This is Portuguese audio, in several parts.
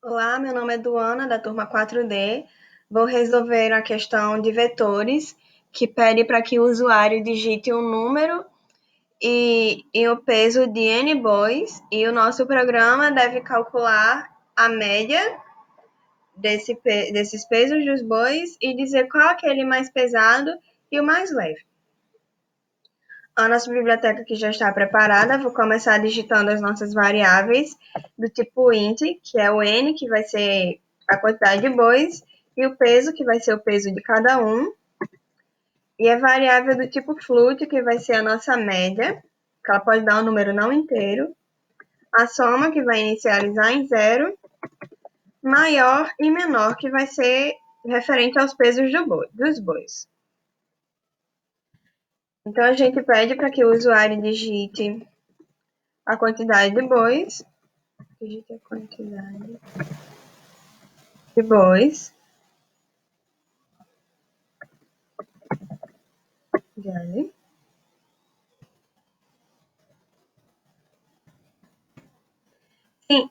Olá, meu nome é Duana, da turma 4D. Vou resolver a questão de vetores, que pede para que o usuário digite um número e o peso de N bois, e o nosso programa deve calcular a média desses pesos dos bois e dizer qual é aquele mais pesado e o mais leve. A nossa biblioteca aqui já está preparada, vou começar digitando as nossas variáveis do tipo int, que é o n, que vai ser a quantidade de bois, e o peso, que vai ser o peso de cada um, e a variável do tipo float, que vai ser a nossa média, que ela pode dar um número não inteiro, a soma, que vai inicializar em zero, maior e menor, que vai ser referente aos pesos dos bois. Então, a gente pede para que o usuário digite a quantidade de bois, digite a quantidade de bois, Sim,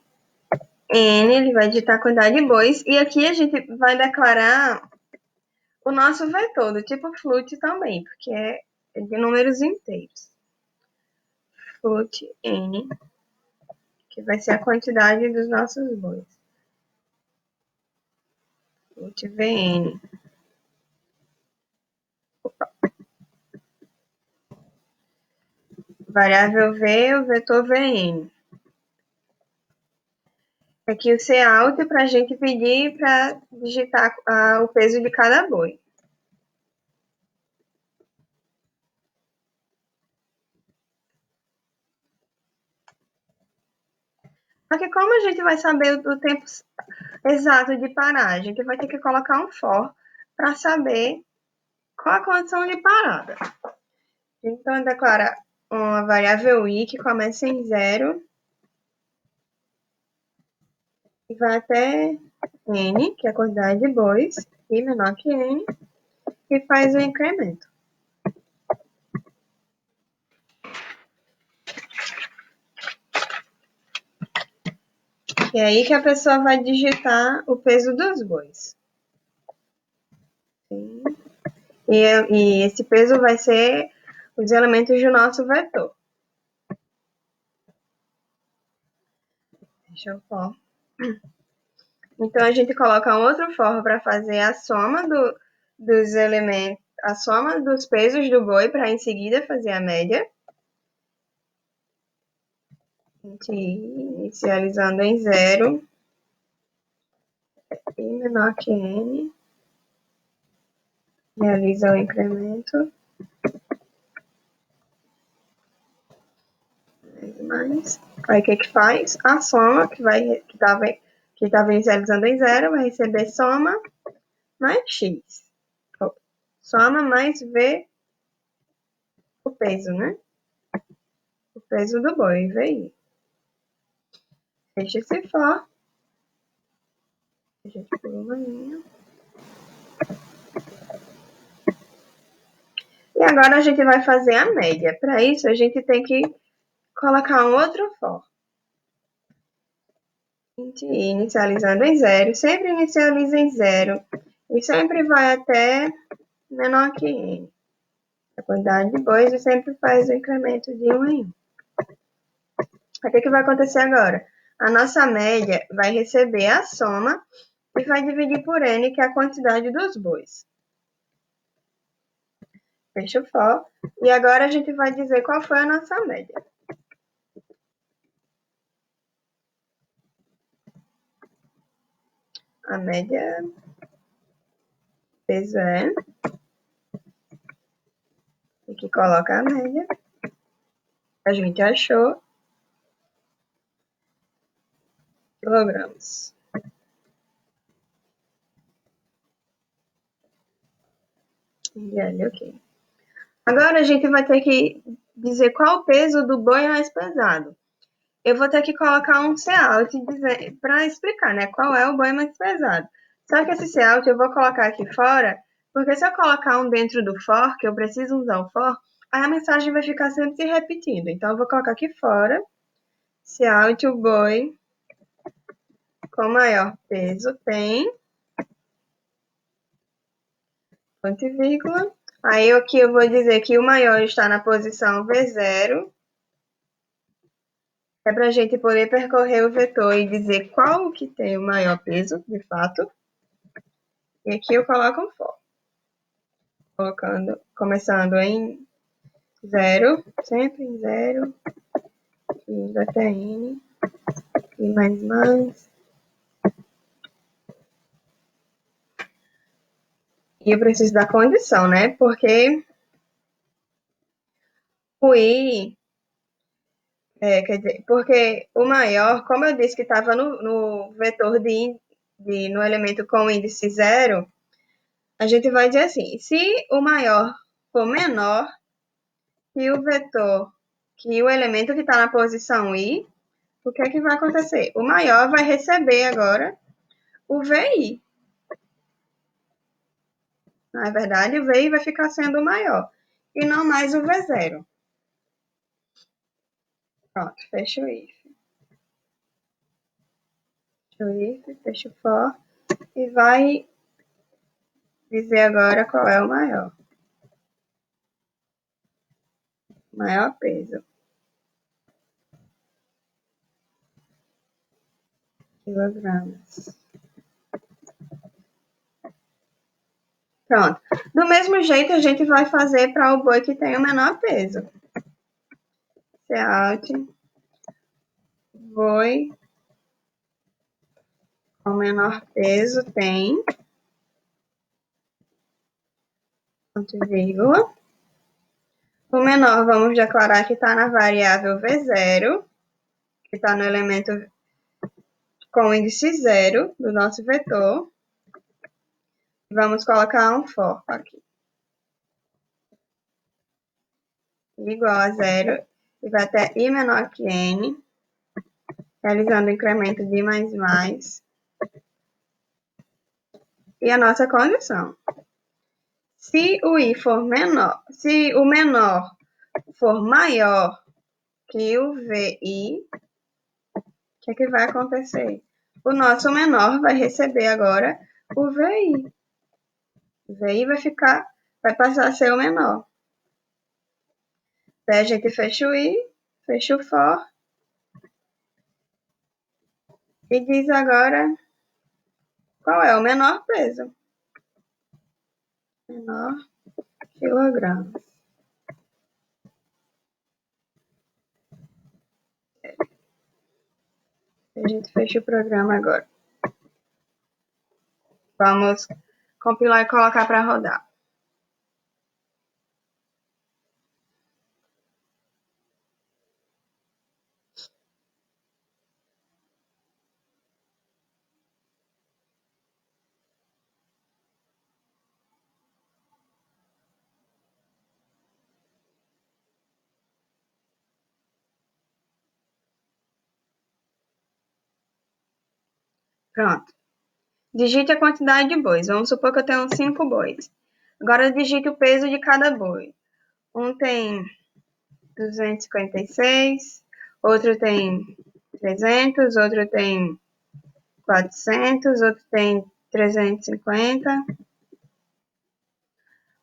N, ele vai digitar a quantidade de bois, e aqui a gente vai declarar o nosso vetor, do tipo float também, porque é de números inteiros. Float N, que vai ser a quantidade dos nossos bois. Float Vn. Variável V, o vetor Vn. Aqui o Cout para a gente pedir para digitar o peso de cada boi. Só que como a gente vai saber o tempo exato de parar? A gente vai ter que colocar um for para saber qual a condição de parada. Então, declara uma variável i que começa em zero e vai até n, que é a quantidade de bois, i menor que n, e faz o incremento. E é aí que a pessoa vai digitar o peso dos bois. E esse peso vai ser os elementos do nosso vetor. Deixa eu for. Então, a gente coloca um outro for para fazer a soma dos elementos, a soma dos pesos do boi, para em seguida fazer a média. A gente inicializando em zero, i menor que n, realiza o incremento, mais. Aí o que faz? A soma, que estava inicializando em zero, vai receber soma mais x. Soma mais v, o peso, né? O peso do boi, VI. Fecha esse for. A gente pula uma linha. E agora a gente vai fazer a média. Para isso, a gente tem que colocar um outro for. Inicializando em zero, sempre inicializa em zero e sempre vai até menor que n. A quantidade de bois e sempre faz o incremento de 1 em 1. O que vai acontecer agora? A nossa média vai receber a soma e vai dividir por n, que é a quantidade dos bois. Fecha o for. E agora a gente vai dizer qual foi a nossa média. A média peso é, aqui coloca a média, a gente achou, quilogramas. E ali, ok. Agora a gente vai ter que dizer qual o peso do boi mais pesado. Eu vou ter que colocar um Cout para explicar, né, qual é o boi mais pesado. Só que esse Cout eu vou colocar aqui fora, porque se eu colocar um dentro do for, que eu preciso usar o for, aí a mensagem vai ficar sempre se repetindo. Então, eu vou colocar aqui fora, Cout, o boi com maior peso tem, ponto e vírgula. Aí aqui eu vou dizer que o maior está na posição V0, é para a gente poder percorrer o vetor e dizer qual que tem o maior peso, de fato. E aqui eu coloco um for, começando em 0, sempre em 0, e até N, e mais. E eu preciso da condição, né? Porque o I, quer dizer, porque o maior, como eu disse que estava no vetor no elemento com índice 0, a gente vai dizer assim, se o maior for menor que o vetor, que o elemento que está na posição I, o que é que vai acontecer? O maior vai receber agora o VI. Na verdade, o VI vai ficar sendo o maior, e não mais o V0. Pronto, fecha o if. Fecha o if, fecha o for, e vai dizer agora qual é o maior. Maior peso. Quilogramas. Pronto. Do mesmo jeito, a gente vai fazer para o boi que tem o menor peso. Alt, boi com menor peso tem, ponto e vírgula. O menor, vamos declarar que está na variável V0, que está no elemento com índice 0 do nosso vetor. Vamos colocar um for aqui. Igual a 0, e vai até I menor que N, realizando o incremento de mais. E a nossa condição. Se o I for menor, se o menor for maior que o VI, o que é que vai acontecer? O nosso menor vai receber agora o VI. O VI vai passar a ser o menor. Daí a gente fecha o I, fecha o for, e diz agora qual é o menor peso. Menor quilogramas. A gente fecha o programa agora. Vamos compilar e colocar para rodar. Pronto. Digite a quantidade de bois. Vamos supor que eu tenho 5 bois. Agora digite o peso de cada boi. Um tem 256, outro tem 300, outro tem 400, outro tem 350,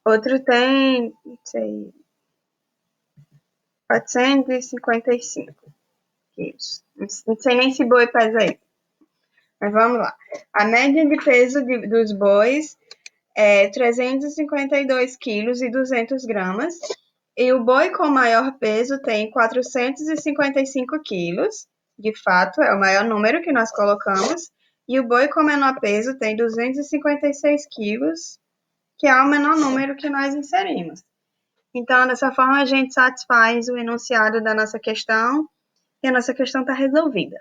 outro tem, não sei, 455 quilos. Não sei nem se boi pesa aí. Mas vamos lá. A média de peso dos bois é 352 quilos e 200 gramas. E o boi com maior peso tem 455 quilos. De fato, é o maior número que nós colocamos. E o boi com menor peso tem 256 quilos, que é o menor número que nós inserimos. Então, dessa forma, a gente satisfaz o enunciado da nossa questão e a nossa questão está resolvida.